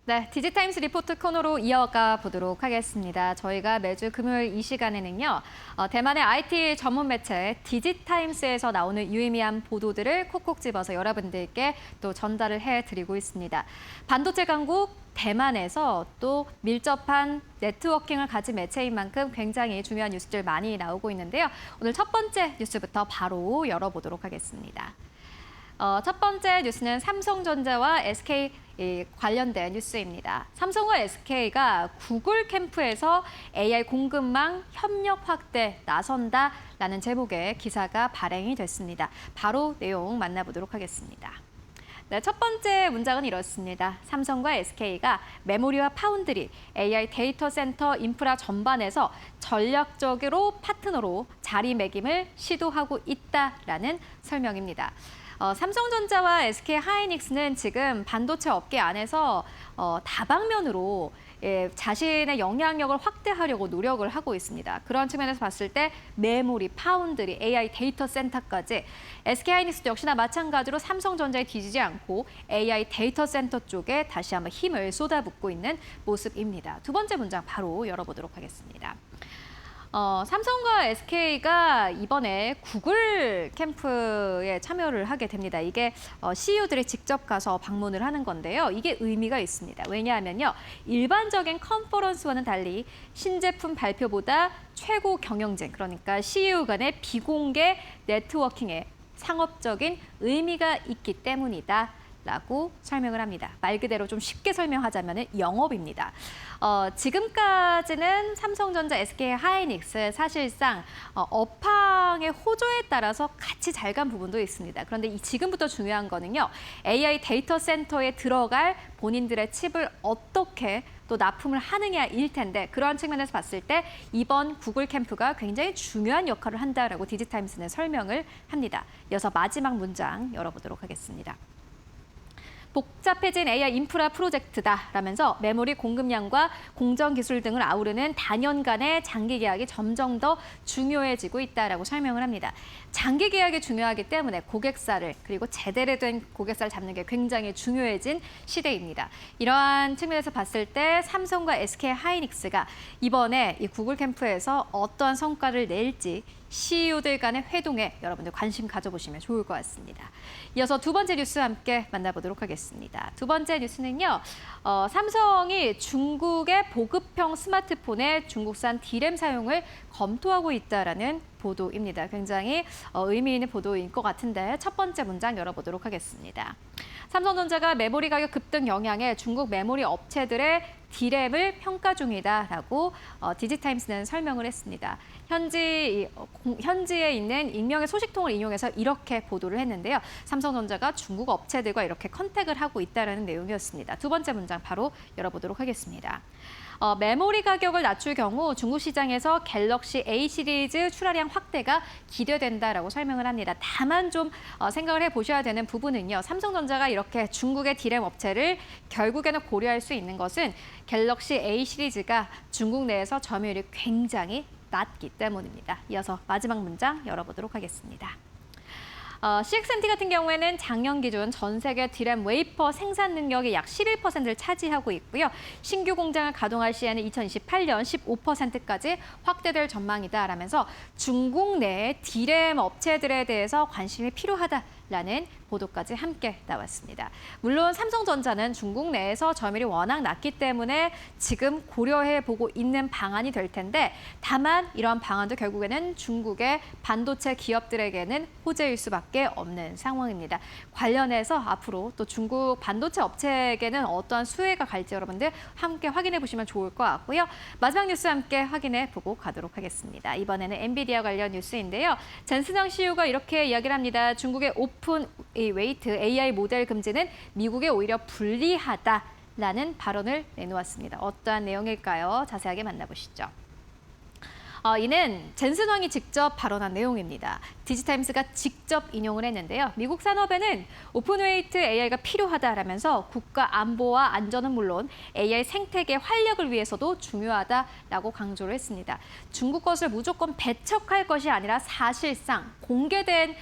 네, 디지타임스 리포트 코너로 이어가 보도록 하겠습니다. 저희가 매주 금요일 이 시간에는요, 대만의 IT 전문 매체 디지타임스에서 나오는 유의미한 보도들을 콕콕 집어서 여러분들께 또 전달을 해드리고 있습니다. 반도체 강국 대만에서 또 밀접한 네트워킹을 가진 매체인 만큼 굉장히 중요한 뉴스들 많이 나오고 있는데요. 오늘 첫 번째 뉴스부터 바로 열어보도록 하겠습니다. 첫 번째 뉴스는 삼성전자와 SK 관련된 뉴스입니다. 삼성과 SK가 구글 캠프에서 AI 공급망 협력 확대 나선다라는 제목의 기사가 발행이 됐습니다. 바로 내용 만나보도록 하겠습니다. 네, 첫 번째 문장은 이렇습니다. 삼성과 SK가 메모리와 파운드리, AI 데이터 센터 인프라 전반에서 전략적으로 파트너로 자리매김을 시도하고 있다라는 설명입니다. 삼성전자와 SK하이닉스는 지금 반도체 업계 안에서 다방면으로 자신의 영향력을 확대하려고 노력을 하고 있습니다. 그런 측면에서 봤을 때 메모리, 파운드리, AI 데이터 센터까지 SK하이닉스도 역시나 마찬가지로 삼성전자에 뒤지지 않고 AI 데이터 센터 쪽에 다시 한번 힘을 쏟아붓고 있는 모습입니다. 두 번째 문장 바로 열어보도록 하겠습니다. 삼성과 SK가 이번에 구글 캠프에 참여를 하게 됩니다. 이게 CEO들이 직접 가서 방문을 하는 건데요. 이게 의미가 있습니다. 왜냐하면요, 일반적인 컨퍼런스와는 달리 신제품 발표보다 최고 경영진, 그러니까 CEO 간의 비공개 네트워킹에 상업적인 의미가 있기 때문이다. 라고 설명을 합니다. 말 그대로 좀 쉽게 설명하자면 영업입니다. 지금까지는 삼성전자, SK하이닉스 사실상 업황의 호조에 따라서 같이 잘 간 부분도 있습니다. 그런데 지금부터 중요한 거는요, AI 데이터 센터에 들어갈 본인들의 칩을 어떻게 또 납품을 하느냐일 텐데, 그러한 측면에서 봤을 때 이번 구글 캠프가 굉장히 중요한 역할을 한다라고 디지타임스는 설명을 합니다. 이어서 마지막 문장 열어보도록 하겠습니다. 복잡해진 AI 인프라 프로젝트다라면서 메모리 공급량과 공정 기술 등을 아우르는 단연간의 장기 계약이 점점 더 중요해지고 있다라고 설명을 합니다. 장기 계약이 중요하기 때문에 고객사를, 그리고 제대로 된 고객사를 잡는 게 굉장히 중요해진 시대입니다. 이러한 측면에서 봤을 때 삼성과 SK하이닉스가 이번에 이 구글 캠프에서 어떠한 성과를 낼지 CEO들 간의 회동에 여러분들 관심 가져보시면 좋을 것 같습니다. 이어서 두 번째 뉴스 함께 만나보도록 하겠습니다. 두 번째 뉴스는요, 삼성이 중국의 보급형 스마트폰의 중국산 D램 사용을 검토하고 있다라는 보도입니다. 굉장히 의미 있는 보도인 것 같은데, 첫 번째 문장 열어보도록 하겠습니다. 삼성전자가 메모리 가격 급등 영향에 중국 메모리 업체들의 D램을 평가 중이다라고 디지타임스는 설명을 했습니다. 현지에 있는 익명의 소식통을 인용해서 이렇게 보도를 했는데요. 삼성전자가 중국 업체들과 이렇게 컨택을 하고 있다는 내용이었습니다. 두 번째 문장 바로 열어보도록 하겠습니다. 메모리 가격을 낮출 경우 중국 시장에서 갤럭시 A 시리즈 출하량 확대가 기대된다라고 설명을 합니다. 다만 좀 생각을 해보셔야 되는 부분은요, 삼성전자가 이렇게 중국의 D램 업체를 결국에는 고려할 수 있는 것은 갤럭시 A 시리즈가 중국 내에서 점유율이 굉장히 낮기 때문입니다. 이어서 마지막 문장 열어보도록 하겠습니다. CXMT 같은 경우에는 작년 기준 전 세계 D램 웨이퍼 생산 능력이 약 11%를 차지하고 있고요. 신규 공장을 가동할 시에는 2028년 15%까지 확대될 전망이다라면서 중국 내 D램 업체들에 대해서 관심이 필요하다라는 보도까지 함께 나왔습니다. 물론 삼성전자는 중국 내에서 점유율이 워낙 낮기 때문에 지금 고려해보고 있는 방안이 될 텐데, 다만 이러한 방안도 결국에는 중국의 반도체 기업들에게는 호재일 수밖에 없는 상황입니다. 관련해서 앞으로 또 중국 반도체 업체에게는 어떠한 수혜가 갈지 여러분들 함께 확인해 보시면 좋을 것 같고요. 마지막 뉴스 함께 확인해 보고 가도록 하겠습니다. 이번에는 엔비디아 관련 뉴스인데요. 젠슨항 CEO가 이렇게 이야기를 합니다. 중국의 오픈 웨이트 AI 모델 금지는 미국에 오히려 불리하다라는 발언을 내놓았습니다. 어떠한 내용일까요? 자세하게 만나보시죠. 이는 젠슨 황이 직접 발언한 내용입니다. 디지타임스가 직접 인용을 했는데요. 미국 산업에는 오픈웨이트 AI가 필요하다라면서 국가 안보와 안전은 물론 AI 생태계 활력을 위해서도 중요하다라고 강조를 했습니다. 중국 것을 무조건 배척할 것이 아니라 사실상 공개된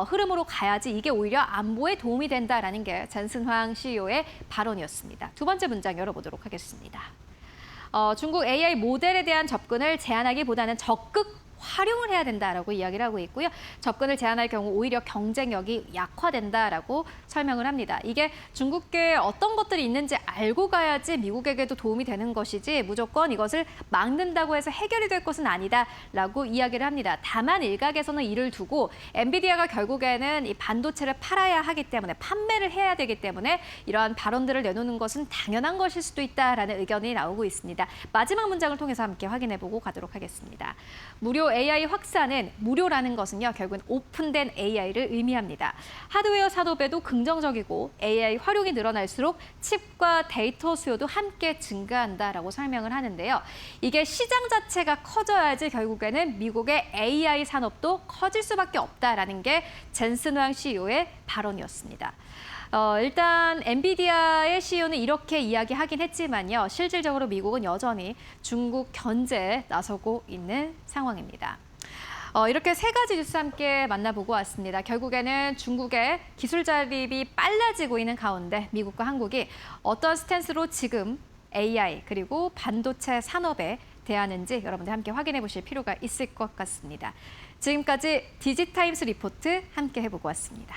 흐름으로 가야지 이게 오히려 안보에 도움이 된다라는 게 젠슨 황 CEO의 발언이었습니다. 두 번째 문장 열어보도록 하겠습니다. 중국 AI 모델에 대한 접근을 제한하기보다는 적극 활용을 해야 된다라고 이야기를 하고 있고요. 접근을 제한할 경우 오히려 경쟁력이 약화된다라고 설명을 합니다. 이게 중국계 어떤 것들이 있는지 알고 가야지 미국에게도 도움이 되는 것이지 무조건 이것을 막는다고 해서 해결이 될 것은 아니다라고 이야기를 합니다. 다만 일각에서는 이를 두고 엔비디아가 결국에는 이 반도체를 팔아야 하기 때문에 판매를 해야 되기 때문에 이러한 발언들을 내놓는 것은 당연한 것일 수도 있다라는 의견이 나오고 있습니다. 마지막 문장을 통해서 함께 확인해보고 가도록 하겠습니다. 무료 AI 확산은 무료라는 것은요, 결국은 오픈된 AI를 의미합니다. 하드웨어 산업에도 긍정적이고 AI 활용이 늘어날수록 칩과 데이터 수요도 함께 증가한다라고 설명을 하는데요. 이게 시장 자체가 커져야지 결국에는 미국의 AI 산업도 커질 수밖에 없다라는 게 젠슨 황 CEO의 발언이었습니다. 일단 엔비디아의 CEO는 이렇게 이야기하긴 했지만요. 실질적으로 미국은 여전히 중국 견제에 나서고 있는 상황입니다. 이렇게 세 가지 뉴스 함께 만나보고 왔습니다. 결국에는 중국의 기술 자립이 빨라지고 있는 가운데 미국과 한국이 어떤 스탠스로 지금 AI 그리고 반도체 산업에 대하는지 여러분들 함께 확인해 보실 필요가 있을 것 같습니다. 지금까지 디지타임스 리포트 함께 해보고 왔습니다.